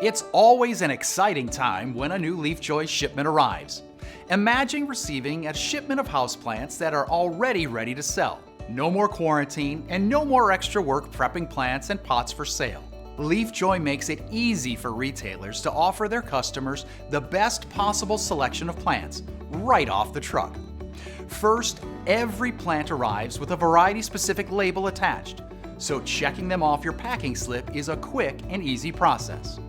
It's always an exciting time when a new leafjoy shipment arrives. Imagine receiving a shipment of houseplants that are already ready to sell. No more quarantine and no more extra work prepping plants and pots for sale. leafjoy makes it easy for retailers to offer their customers the best possible selection of plants right off the truck. First, every plant arrives with a variety-specific label attached, so checking them off your packing slip is a quick and easy process.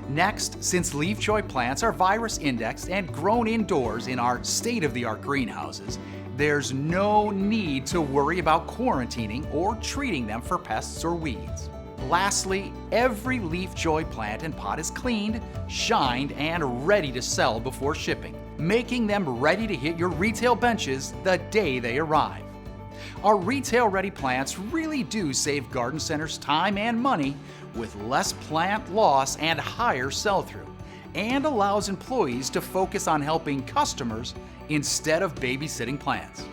Next, since leafjoy plants are virus indexed and grown indoors in our state-of-the-art greenhouses, there's no need to worry about quarantining or treating them for pests or weeds. Lastly, every leafjoy plant and pot is cleaned, shined, and ready to sell before shipping, making them ready to hit your retail benches the day they arrive. Our retail-ready plants really do save garden centers time and money with less plant loss and higher sell-through, and allows employees to focus on helping customers instead of babysitting plants.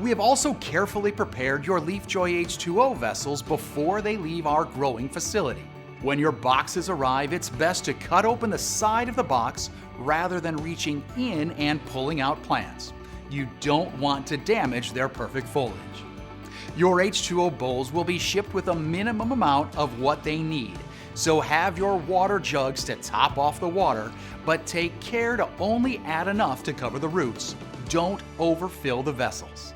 We have also carefully prepared your leafjoy H2O vessels before they leave our growing facility. When your boxes arrive, it's best to cut open the side of the box rather than reaching in and pulling out plants. You don't want to damage their perfect foliage. Your H2O bowls will be shipped with a minimum amount of what they need, so have your water jugs to top off the water, but take care to only add enough to cover the roots. Don't overfill the vessels.